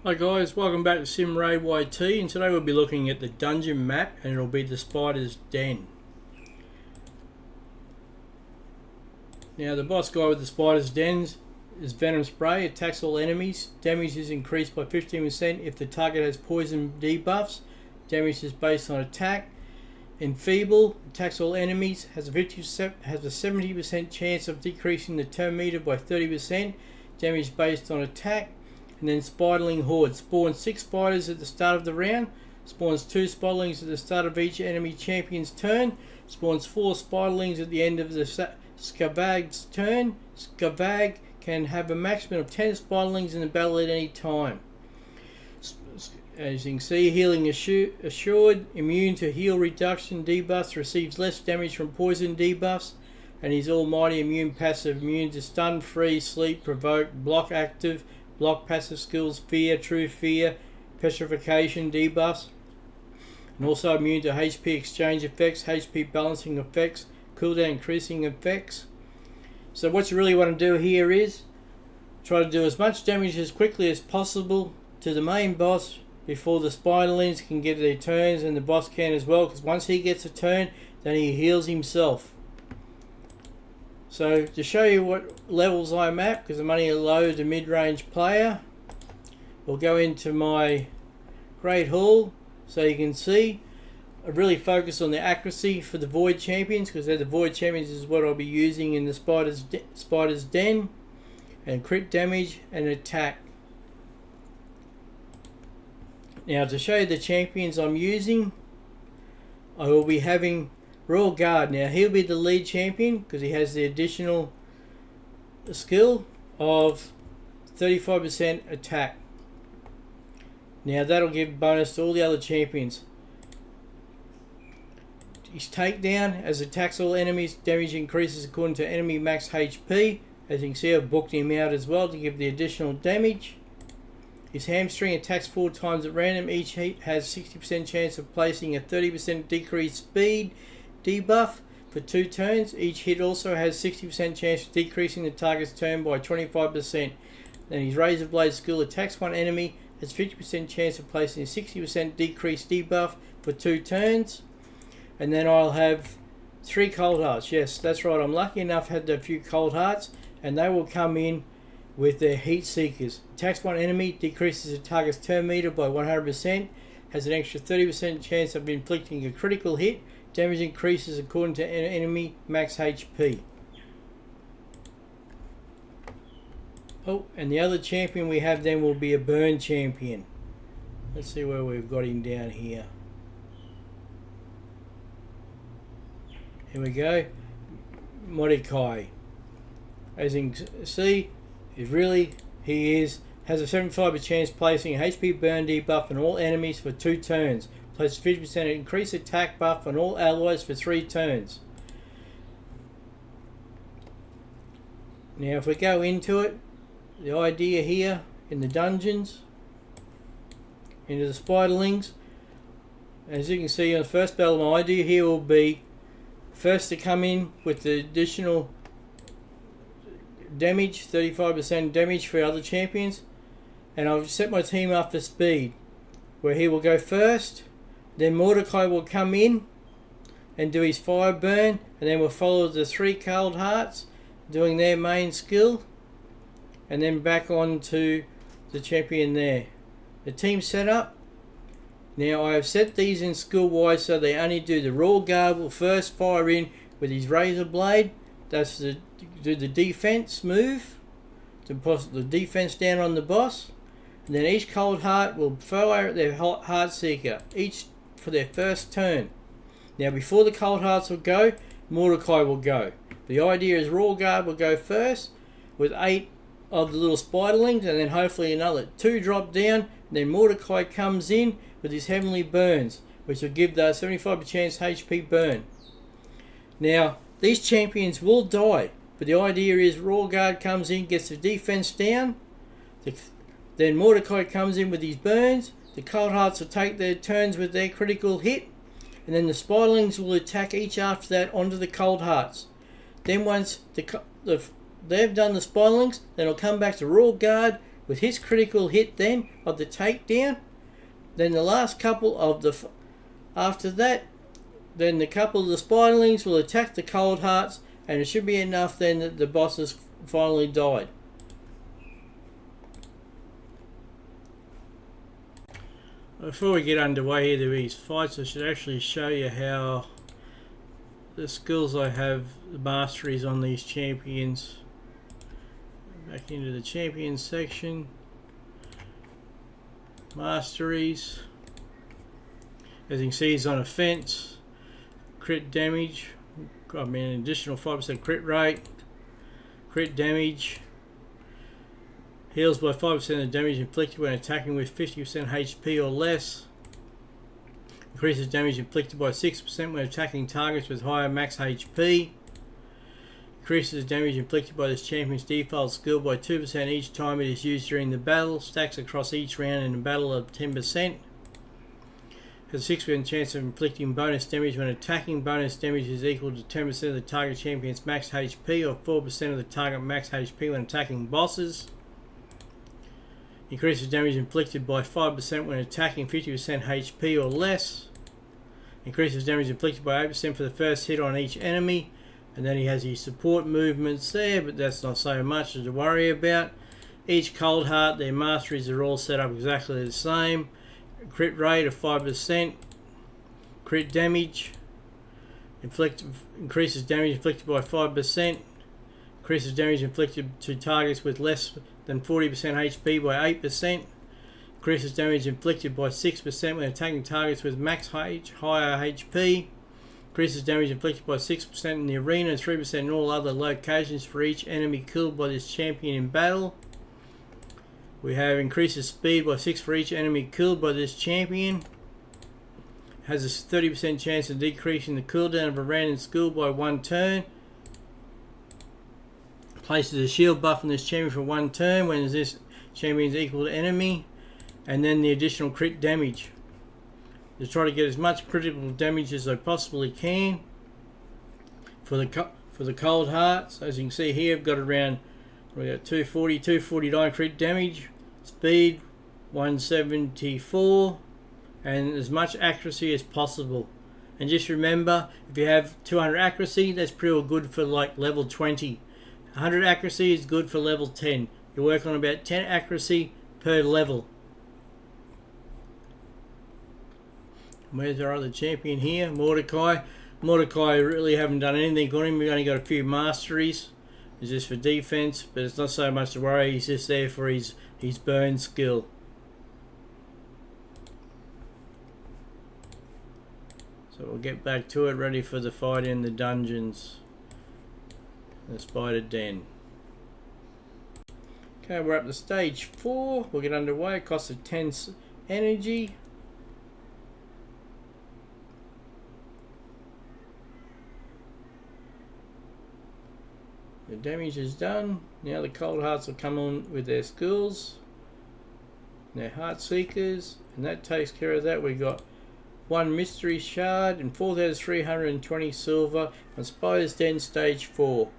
Hi guys, welcome back to Sim Ray YT, and today we'll be looking at the dungeon map, and it'll be the Spider's Den. Now the boss guy with the Spider's Dens is Venom Spray, attacks all enemies, damage is increased by 15% if the target has poison debuffs, damage is based on attack. Enfeeble, attacks all enemies, has a 70% chance of decreasing the turn meter by 30%, damage based on attack. And then Spiderling Horde, spawns 6 spiders at the start of the round, spawns 2 Spiderlings at the start of each enemy champion's turn, spawns 4 Spiderlings at the end of the Skavag's turn. Skavag can have a maximum of 10 Spiderlings in the battle at any time. As you can see, healing assured, immune to heal reduction debuffs, receives less damage from poison debuffs, and his almighty immune passive, immune to stun, freeze, sleep, provoke, block active, block passive skills, fear, true fear, petrification debuffs, and also immune to HP exchange effects, HP balancing effects, cooldown increasing effects. So what you really want to do here is try to do as much damage as quickly as possible to the main boss before the Spiderlings can get their turns, and the boss can as well, because once he gets a turn then he heals himself. So to show you what levels I'm at, because I'm only a low to mid-range player, we'll go into my Great Hall so you can see. I really focus on the accuracy for the Void Champions, because they're the Void Champions is what I'll be using in the Spider's Den, and crit damage and attack. Now to show you the champions I'm using, I will be having Royal Guard. Now he'll be the lead champion because he has the additional skill of 35% attack. Now that'll give bonus to all the other champions. His takedown, as attacks all enemies, damage increases according to enemy max HP. As you can see, I've booked him out as well to give the additional damage. His hamstring attacks 4 times at random. Each hit has 60% chance of placing a 30% decreased speed debuff for 2 turns. Each hit also has 60% chance of decreasing the target's turn by 25%. Then his Razor Blade skill attacks one enemy, has 50% chance of placing a 60% decreased debuff for 2 turns. And then I'll have 3 Cold Hearts. Yes, that's right, I'm lucky enough to have a few Cold Hearts, and they will come in with their Heat Seekers. Attacks one enemy, decreases the target's turn meter by 100%, has an extra 30% chance of inflicting a critical hit. Damage increases according to enemy max HP. Oh, and the other champion we have then will be a burn champion. Let's see where we've got him down here. Here we go. Mordecai. As you can see, he has a 75% chance placing a HP burn debuff on all enemies for 2 turns. Places 50% increased attack buff on all allies for 3 turns. Now if we go into it, the idea here in the dungeons, into the Spiderlings, as you can see in the first battle, my idea here will be first to come in with the additional damage, 35% damage for other champions, and I've set my team up for speed, where he will go first, then Mordecai will come in and do his fire burn, and then we'll follow the 3 Cold Hearts doing their main skill, and then back on to the champion there. The team setup. Now I have set these in skill wise so they only do the Royal Guard will first fire in with his Razor Blade. That's to do the defense move, to put the defense down on the boss. And then each Cold Heart will fire at their Heart Seeker, each for their first turn. Now before the Cold Hearts will go, Mordecai will go. The idea is Royal Guard will go first with 8 of the little Spiderlings, and then hopefully another 2 drop down, and then Mordecai comes in with his Heavenly Burns, which will give the 75% chance HP burn. Now these champions will die, but the idea is Royal Guard comes in, gets the defense down, then Mordecai comes in with his burns, the Cold Hearts will take their turns with their critical hit, and then the Spiderlings will attack each after that onto the Cold Hearts. Then once they've done the Spiderlings, then it'll come back to Royal Guard with his critical hit then of the takedown. Then the last couple of the after that, then the couple of the Spiderlings will attack the Cold Hearts, and it should be enough then that the bosses finally died. Before we get underway here with these fights, I should actually show you how the skills I have, the masteries on these champions. Back into the champions section. Masteries. As you can see, he's on offense, crit damage, an additional 5% crit rate, crit damage, heals by 5% of the damage inflicted when attacking with 50% HP or less, increases damage inflicted by 6% when attacking targets with higher max HP, increases damage inflicted by this champion's default skill by 2% each time it is used during the battle, stacks across each round in the battle of 10%, has a 6% chance of inflicting bonus damage when attacking. Bonus damage is equal to 10% of the target champion's max HP or 4% of the target max HP when attacking bosses. Increases damage inflicted by 5% when attacking 50% HP or less. Increases damage inflicted by 8% for the first hit on each enemy. And then he has his support movements there, but that's not so much to worry about. Each Cold Heart, their masteries are all set up exactly the same. Crit rate of 5%, crit damage, increases damage inflicted by 5%, increases damage inflicted to targets with less than 40% HP by 8%, increases damage inflicted by 6% when attacking targets with max higher HP, increases damage inflicted by 6% in the arena and 3% in all other locations for each enemy killed by this champion in battle. We have increases speed by 6 for each enemy killed by this champion. Has a 30% chance of decreasing the cooldown of a random skill by 1 turn. Places a shield buff on this champion for 1 turn when this champion is equal to enemy. And then the additional crit damage. To try to get as much critical damage as I possibly can. For the Cold Hearts, as you can see here, I've got around 240, 249 crit damage. Speed 174 and as much accuracy as possible. And just remember, if you have 200 accuracy, that's pretty good for like level 20. 100 accuracy is good for level 10. You work on about 10 accuracy per level. Where's our other champion here? Mordecai. Mordecai really haven't done anything on him. We've only got a few masteries. It's just for defense, but it's not so much to worry. He's just there for his burn skill. So we'll get back to it, ready for the fight in the dungeons. The spider den. Okay, we're up to stage 4. We'll get underway. It costs 10 energy. The damage is done. Now the Cold Hearts will come on with their skills, their Heart Seekers, and that takes care of that. We got 1 mystery shard and 4,320 silver on Spider's Den stage 4.